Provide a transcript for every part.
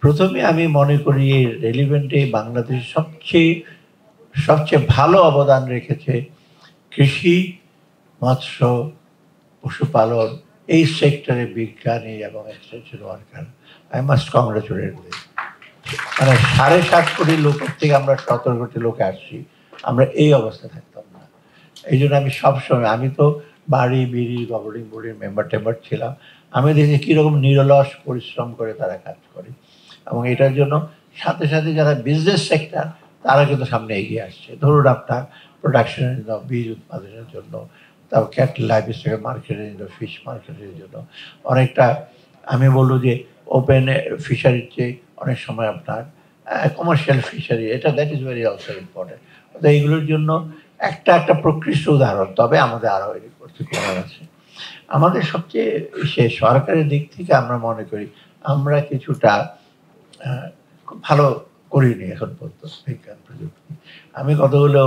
প্রথমে আমি মনে করি এই রেলিভেন্টে বাংলাদেশ সবচেয়ে ভালো অবদান রেখেছে কৃষি, মৎস্য, পশুপালন এই সেক্টরে বিজ্ঞানী এবং extension worker. I must congratulate them. মানে 7.5 কোটি লোকের থেকে আমরা 17 কোটি লোকে আসছি, আমরা এই অবস্থা থাকতাম না। এই জন্য আমি সবসময়, আমি তো বাড়ি বিড়ি গভর্নিং বোর্ডের মেম্বার ছিলাম, আমি দেখি কীরকম নিরলস পরিশ্রম করে তারা কাজ করে, এবং এটার জন্য সাথে সাথে যারা বিজনেস সেক্টর তারা কিন্তু সামনে এগিয়ে আসছে। ধরুন আপনার প্রোডাকশনের জন্য, বীজ উৎপাদনের জন্য, তারপর ক্যাটল লাইভ স্টক মার্কেটের জন্য, ফিশ মার্কেটের জন্য অনেকটা, আমি বলবো যে ওপেন ফিশারির চেয়ে অনেক সময় আপনার কমার্শিয়াল ফিশারি, এটা that is very also important. তো এইগুলোর জন্য একটা প্রকৃষ্ট উদাহরণ। তবে আমাদের আরও করতে করার আছে। আমাদের সবচেয়ে সরকারের দিক থেকে আমরা মনে করি আমরা কিছুটা খুব ভালো করিনি এখন পর্যন্ত বিজ্ঞান প্রযুক্তি। আমি কতগুলো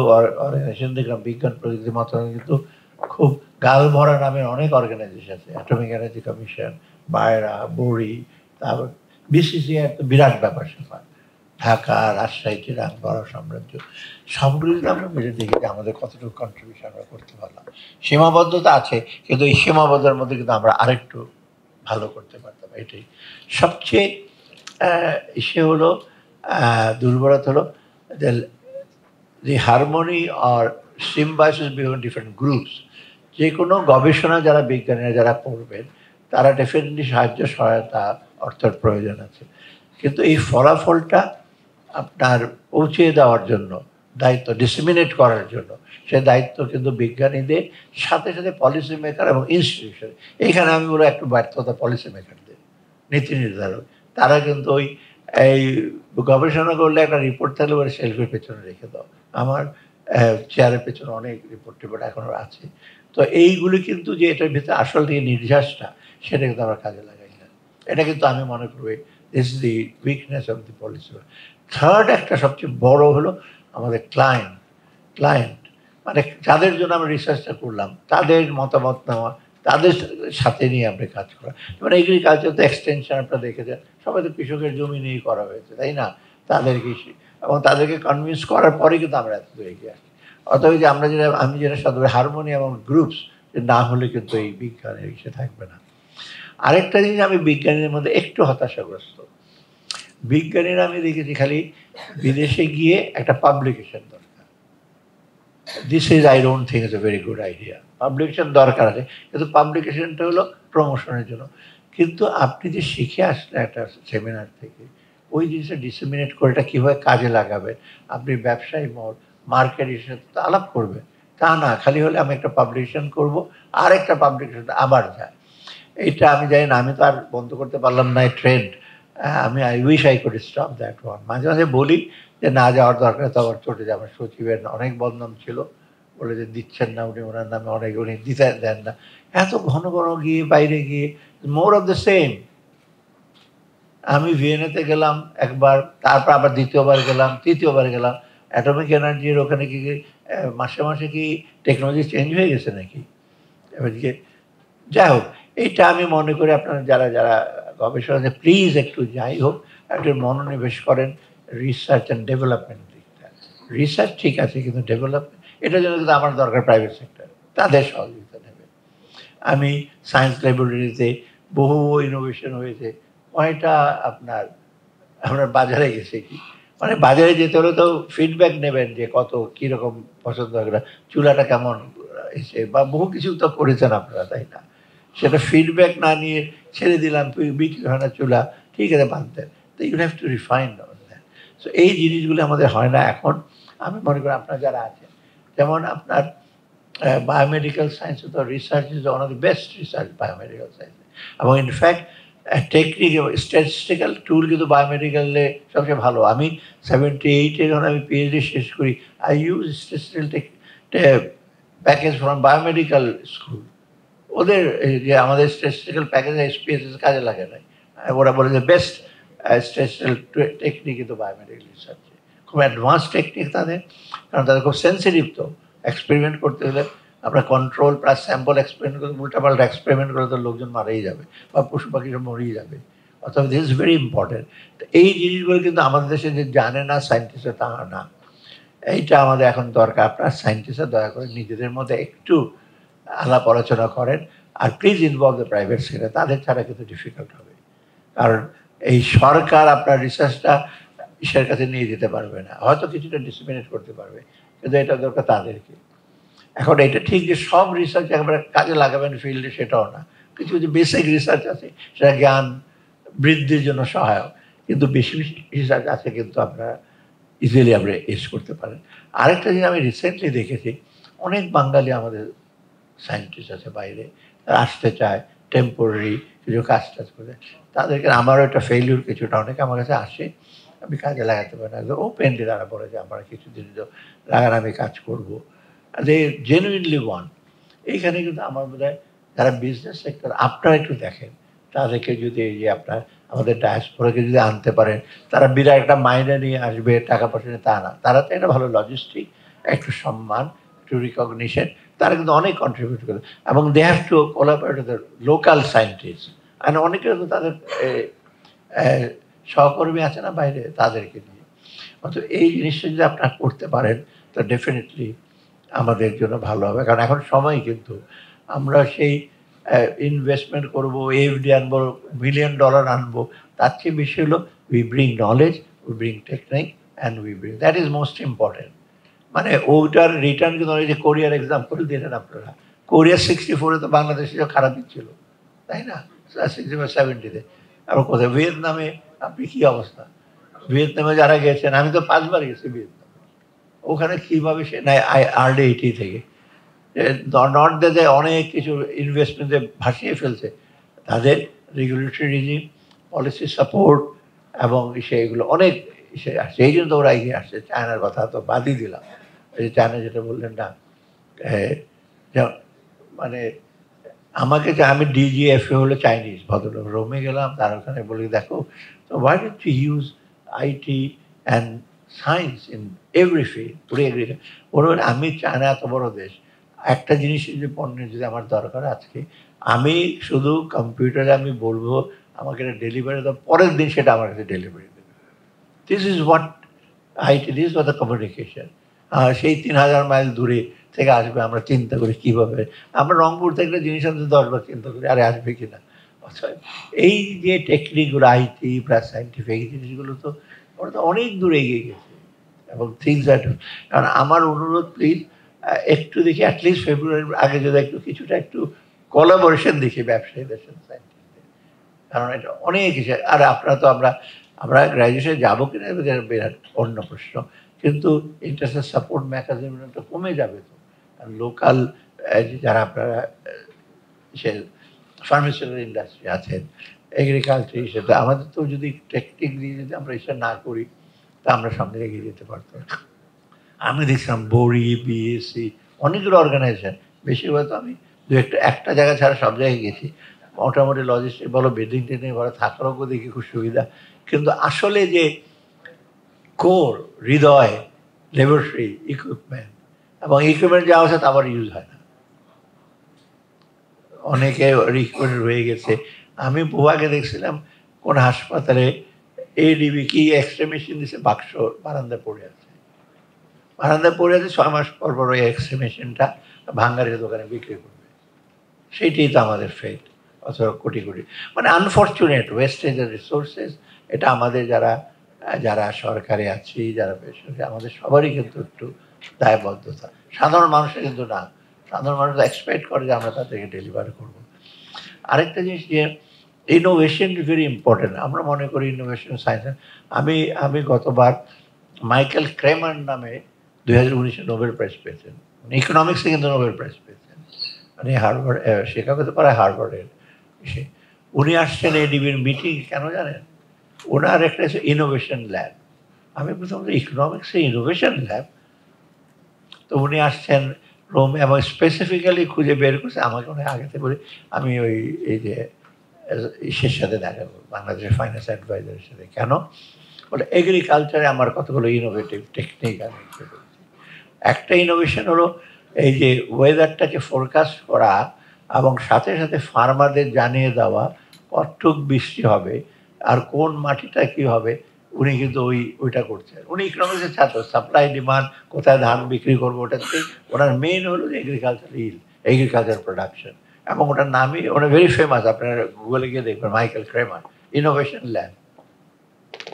অর্গানাইজেশন দেখলাম বিজ্ঞান প্রযুক্তি মন্ত্রণালয়, কিন্তু খুব গাল ভরা নামের অনেক অর্গানাইজেশন আছে, অ্যাটমিক এনার্জি কমিশন, বায়রা, বড়ি, তারপর বিসিসিআই, তো বিরাট ব্যাপার স্যাপার, ঢাকা, রাজশাহী, চিরাং, বড় সাম্রাজ্য, সবগুলো যদি আমরা মিলে দেখি যে আমাদের কতটুকু কন্ট্রিবিউশন আমরা করতে পারলাম। সীমাবদ্ধতা আছে, কিন্তু এই সীমাবদ্ধতার মধ্যে কিন্তু আমরা আরেকটু ভালো করতে পারতাম। এটাই সবচেয়ে সে হলো দুর্বলতা হলো the harmony or symbiosis between different groups। যে কোনো গবেষণা যারা বিজ্ঞানীরা যারা করবেন তারা ডেফিনেটলি সাহায্য সহায়তা অর্থের প্রয়োজন আছে, কিন্তু এই ফলাফলটা আপনার পৌঁছে দেওয়ার জন্য দায়িত্ব, ডিসেমিনেট করার জন্য সে দায়িত্ব কিন্তু বিজ্ঞানীদের সাথে সাথে পলিসি মেকার এবং ইনস্টিটিউশন। এইখানে আমি বলো একটু ব্যর্থতা পলিসি মেকারদের, নীতি নির্ধারক, তারা কিন্তু এই গবেষণা করলে একটা রিপোর্ট থাকলে ওরা শেলফের পেছনে রেখে দাও। আমার চেয়ারের পেছনে অনেক রিপোর্ট এখনও আছে। তো এইগুলি কিন্তু যে এটার ভিতরে আসল থেকে নির্যাসটা, সেটা কিন্তু আমরা কাজে লাগাই না। এটা কিন্তু আমি মনে করি this is the weakness of the policy. Third একটা সবচেয়ে বড় হলো আমাদের ক্লায়েন্ট, মানে যাদের জন্য আমরা রিসার্চটা করলাম তাদের মতামত নেওয়া, তাদের সাথে নিয়ে আমরা কাজ করা। মানে এগ্রিকালচার তো এক্সটেনশন আপনারা দেখেছেন, সবাই তো কৃষকের জমি নিয়েই করা হয়েছে, তাই না? তাদেরকে এবং তাদেরকে কনভিন্স করার পরে কিন্তু আমরা এত এগিয়ে আসি। অতএব যে আমি যেটা সাথে হারমোনি এবং গ্রুপস না হলে কিন্তু এই বিজ্ঞানের ইসে থাকবে না। আরেকটা জিনিস আমি বিজ্ঞানীদের মধ্যে একটু হতাশাগ্রস্ত, বিজ্ঞানীরা আমি দেখেছি খালি বিদেশে গিয়ে একটা পাবলিকেশন দরকার। This is I don't think is a very good idea. Publication দরকার আছে, কিন্তু পাবলিকেশনটা হলো প্রমোশনের জন্য। কিন্তু আপনি যে শিখে আসলেন একটা সেমিনার থেকে, ওই জিনিসটা ডিসেমিনেট করে এটা কীভাবে কাজে লাগাবেন, আপনি ব্যবসায়ী মত মার্কেটের সাথে তো আলাপ করবেন, তা না খালি হলে আমি একটা পাবলিকেশন করবো আর একটা পাবলিকেশন আবার যায়। এইটা আমি জানি না, আমি তো আর বন্ধ করতে পারলাম না এই trend. I wish I could stop that one. মাঝে মাঝে বলি যে না যাওয়ার দরকার, তো আবার চটে যাবে। সচিবের অনেক বদনাম ছিল, বলে যে দিচ্ছেন না, ওনার নামে অনেক দিতে দেন না। এত ঘন গিয়ে বাইরে গিয়ে মোর অফ দ্য সেম। আমি ভিয়েনাতে গেলাম একবার, তারপর আবার দ্বিতীয়বার গেলাম, তৃতীয়বার গেলাম। অ্যাটমিক এনার্জির ওখানে কি মাসে মাসে কি টেকনোলজি চেঞ্জ হয়ে গেছে নাকি? এবারকে যাই হোক, এইটা আমি মনে করি আপনারা যারা যারা গবেষণা প্লিজ একটু যাই হোক একটু মনোনিবেশ করেন রিসার্চ অ্যান্ড ডেভেলপমেন্ট দিকটা। রিসার্চ ঠিক আছে, কিন্তু ডেভেলপমেন্ট এটার জন্য কিন্তু আমার দরকার প্রাইভেট সেক্টর, তাদের সহযোগিতা নেবে। আমি সায়েন্স ল্যাবরেটরিতে বহু ইনোভেশন হয়েছে, কয়টা আপনার বাজারে গেছে কি, মানে বাজারে যেতে হলে তো ফিডব্যাক নেবেন যে কত কীরকম পছন্দ হবে, চুলাটা কেমন এসে, বা বহু কিছু তো করেছেন আপনারা, তাই না? সেটা ফিডব্যাক না নিয়ে ছেড়ে দিলাম, বিক্রি হয় না চুলা, ঠিক আছে বাদ দেন। তো you have to refine that. So এই জিনিসগুলো আমাদের হয় না এখন। আমি মনে করি আপনার যারা আছেন, যেমন আপনার বায়োমেডিক্যাল সায়েন্স তো research is one of the best research biomedical science, এবং ইনফ্যাক্ট টেকনিক স্ট্যাটিস্টিক্যাল টুল কিন্তু বায়োমেডিক্যালে সবচেয়ে ভালো। আমি 78-এ যখন আমি পিএইচডি শেষ করি, I use statistical package from biomedical school. ওদের যে আমাদের স্ট্যাটিস্টিক্যাল প্যাকেজ এসপিএসএস কাজে লাগে নাই, ওরা বলে যে বেস্ট স্ট্যাটিস্টিক্যাল টেকনিক কিন্তু বায়োমেডিক্যাল রিসার্চে খুব অ্যাডভান্স টেকনিক তাদের, কারণ তাদের খুব সেন্সিটিভ। তো এক্সপেরিমেন্ট করতে হলে আমরা কন্ট্রোল প্লাস স্যাম্পল এক্সপেরিমেন্ট করতে, উল্টাপাল্টা এক্সপেরিমেন্ট করলে তো লোকজন মারাই যাবে বা পশু পাখি সব মরেই যাবে। অথবা দিস ইজ ভেরি ইম্পর্টেন্ট। এই জিনিসগুলো কিন্তু আমাদের দেশে যে জানে না সায়েন্টিস্টরা, তা না। এইটা আমাদের এখন দরকার। আপনার সায়েন্টিস্টরা দয়া করে নিজেদের মধ্যে একটু আলাপ আলোচনা করেন, আর please involve the private sector. তাদের ছাড়া কিন্তু ডিফিকাল্ট হবে। কারণ এই সরকার আপনার রিসার্চটা ইসের কাছে নিয়ে যেতে পারবে না, হয়তো কিছুটা ডিসিমিনেট করতে পারবে, কিন্তু এটা দরকার তাদেরকে। এখন এটা ঠিক যে সব রিসার্চ একেবারে কাজে লাগাবেন ফিল্ডে, সেটাও না। কিছু কিছু বেসিক রিসার্চ আছে, সেটা জ্ঞান বৃদ্ধির জন্য সহায়ক, কিন্তু বেশি বেশি রিসার্চ আছে কিন্তু আপনারা ইজিলি আমরা ইউজ করতে পারেন। আরেকটা জিনিস আমি রিসেন্টলি দেখেছি, অনেক বাঙালি আমাদের সায়েন্টিস্ট আছে বাইরে, তারা আসতে চায় টেম্পোরারি কিছু কাজ টাজ করে। তাদেরকে আমারও একটা ফেইলিউর কিছুটা, অনেকে আমার কাছে আসে, আমি কাজে লাগাতে পারি না, ওপেনলি তারা বলে যে আমরা কিছুদিন লাগান, আমি কাজ করবো। দে জেনুইনলি ওয়ান। এইখানে কিন্তু আমার বোধ হয় যারা বিজনেস সেক্টর, আপনারা একটু দেখেন তাদেরকে যদি এই যে আপনার আমাদের ডায়াসপোরাকে যদি আনতে পারেন, তারা বিরাট একটা মাইনে নিয়ে আসবে, টাকা পয়সা নিয়ে, তা না। তারা তো একটা ভালো লজিস্টিক, একটু সম্মান, একটু রিকগনিশন, তারা কিন্তু অনেক কন্ট্রিবিউট করে, এবং they have to collaborate with the local scientist. আর অনেকে তো তাদের সহকর্মী আছে না বাইরে, তাদেরকে নিয়ে। অথবা এই জিনিসটা যদি আপনারা করতে পারেন, তো ডেফিনেটলি আমাদের জন্য ভালো হবে। কারণ এখন সময় কিন্তু আমরা সেই ইনভেস্টমেন্ট করবো, এফডি আনবো, $1 মিলিয়ন আনবো, তার চেয়ে বেশি হলো we bring knowledge, we bring technique, and we bring, that is most important. মানে ওটার রিটার্ন কিন্তু যে কোরিয়ার এক্সাম্পল দিলেন আপনারা, কোরিয়া 64-এ তো বাংলাদেশে খারাপই ছিল, তাই না? 60-70-তে। আবার কোথায় ভিয়েতনামে আপনি কী অবস্থা? ভিয়েতনামে যারা গেছেন, আমি তো 5 বার গেছি ভিয়েতনাম, ওখানে কীভাবে সে নেয় আর্লি 80 থেকে নর্থ দেশে অনেক কিছু ইনভেস্টমেন্টে ভাসিয়ে ফেলছে। তাদের রেগুলেটরি রিজিম, পলিসি সাপোর্ট এবং সেগুলো অনেক সেই জন্য তো ওরা এগিয়ে আসছে। চায়নার কথা তো বাদই দিলাম, এই চায়না যেটা বললেন না, মানে আমাকে যে আমি ডিজিএফএ হলো চাইনিজ ভদ্রলোক, রোমে গেলাম, তার ওখানে বলি দেখো, তো why don't you use IT and science in every field, পুরো এগ্রিকালচার। বলবেন আমি চায়না এত বড় দেশ, একটা জিনিসের যে পণ্যের যদি আমার দরকার আজকে, আমি শুধু কম্পিউটারে আমি বলবো আমাকে এটা ডেলিভারি দাও, পরের দিন সেটা আমার কাছে ডেলিভারি দেবে। This is what IT, this was the communication. সেই 3000 মাইল দূরে থেকে আসবে, আমরা চিন্তা করি কীভাবে, আমরা রংপুর থেকে একটা জিনিস আনতে 10 বার চিন্তা করি আরে আসবে কি না। অর্থাৎ এই যে টেকনিকগুলো, আইটি প্লাস সায়েন্টিফিক, এই জিনিসগুলো তো ওরা তো অনেক দূরে এগিয়ে গেছে, এবং থিংস আর, কারণ আমার অনুরোধ প্লিজ একটু দেখি অ্যাটলিস্ট ফেব্রুয়ারির আগে যদি একটু কিছুটা একটু কোলাবোরেশন দেখি ব্যবসায়ীদের সাথে সায়েন্টিস্টদের, কারণ এটা অনেক কিছু। আর আপনারা তো আমরা গ্র্যাজুয়েশনে যাবো কিনা বিরাট অন্য প্রশ্ন, কিন্তু ইন্টারন্যাশনাল সাপোর্ট মেকানিজমটা কমে যাবে তো। লোকাল যারা আপনারা সে ফার্মাসিউটিক্যাল ইন্ডাস্ট্রি আছেন, এগ্রিকালচার হিসেবে আমাদের তো যদি টেকনিক দিয়ে যদি আমরা এটা না করি, তা আমরা সামনে এগিয়ে যেতে পারতাম। আমি দেখছিলাম বড়ি, বিএসসি, অনেকগুলো অর্গানাইজেশন, বেশিরভাগ তো আমি একটা জায়গা ছাড়া সব জায়গায় গেছি, মোটামুটি লজিস্টিক বলো, বেডিং টেডিং বলো, থাকারও দেখি খুব সুবিধা, কিন্তু আসলে যে কোর হৃদয়, ল্যাবরেটরি ইকুইপমেন্ট, এবং ইকুইপমেন্ট যা আছে তা আবার ইউজ হয় না, অনেকে রিকমেন্ড রয়ে গেছে। আমি বুয়াকে দেখছিলাম কোন হাসপাতালে এডিবি কি এক্সরে মেশিন দিছে, বাক্স বারান্দায় পড়ে আছে, 6 মাস পর পর ওই এক্সরে মেশিনটা ভাঙ্গারের দোকানে বিক্রি করবে। সেইটাই তো আমাদের ফেট, অথবা কোটি কোটি, মানে আনফর্চুনেট ওয়েস্টেজ রিসোর্সেস। এটা আমাদের যারা সরকারে আছি, যারা বেসরকারি, আমাদের সবারই কিন্তু একটু দায়বদ্ধতা। সাধারণ মানুষের কিন্তু না, সাধারণ মানুষ এক্সপেক্ট করে যে আমরা তাদেরকে ডেলিভার করব। আরেকটা জিনিস যে ইনোভেশন ইজ ভেরি ইম্পর্টেন্ট। আমরা মনে করি ইনোভেশন সায়েন্স, আমি গতবার মাইকেল ক্রেমার নামে 2019-এ নোবেল প্রাইজ পেয়েছেন, ইকোনমিক্সে কিন্তু নোবেল প্রাইজ পেয়েছেন, মানে হার্ভার্ড, শিকাগোতে পারে হার্ভার্ডের। উনি আসছেন এডিবির মিটিং, কেন জানেন? ওনার একটা ইনোভেশন ল্যাব। আমি প্রথম ইকোনমিক্সে ইনোভেশন ল্যাব, তো উনি আসছেন রোমে, এবং স্পেসিফিক্যালি খুঁজে বের করছে আমাকে, অনেক আগে থেকে বলি আমি ওই এই যে ইসের সাথে দেখা করবো, বাংলাদেশের ফাইন্যান্স অ্যাডভাইজারের সাথে। কেন বলে, এগ্রিকালচারে আমার কতগুলো ইনোভেটিভ টেকনিক আমি একটা ইনোভেশন হলো এই যে ওয়েদারটাকে ফোরকাস্ট করা, এবং সাথে সাথে ফার্মারদের জানিয়ে দেওয়া কতটুক বৃষ্টি হবে, আর কোন মাটিটা কি হবে উনি কিন্তু ওইটা করছেন। উনি ইকোনমিক্সের ছাত্র, সাপ্লাই ডিমান্ড, কোথায় ধান বিক্রি করবো ওটাতেই ওনার মেইন হলো যে এগ্রিকালচার প্রোডাকশন, এবং ওটার নামই ওটা ভেরি ফেমাস। আপনারা গুগলে গিয়ে দেখবেন মাইকেল ক্রেমার, ইনোভেশন ল্যান্ড।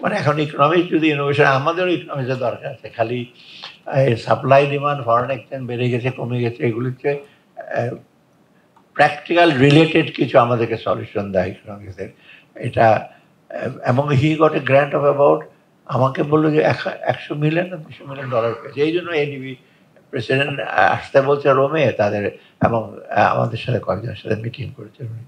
মানে এখন ইকোনমিক্স যদি ইনোভেশন, আমাদেরও ইকোনমিক্সের দরকার আছে। খালি সাপ্লাই ডিমান্ড, ফরেন এক্সচেঞ্জ বেড়ে গেছে কমে গেছে এগুলির চেয়ে প্র্যাকটিক্যাল রিলেটেড কিছু আমাদেরকে সলিউশন দেয় ইকোনমিক্সের। এটা এবং he got a grant of about, আমাকে বললো যে $100 মিলিয়ন না $200 পেয়েছে। এই জন্য এডিবি প্রেসিডেন্ট আসতে বলছে রোমে তাদের, এবং আমাদের সাথে কয়েকজনের সাথে মিটিং করেছে উনি।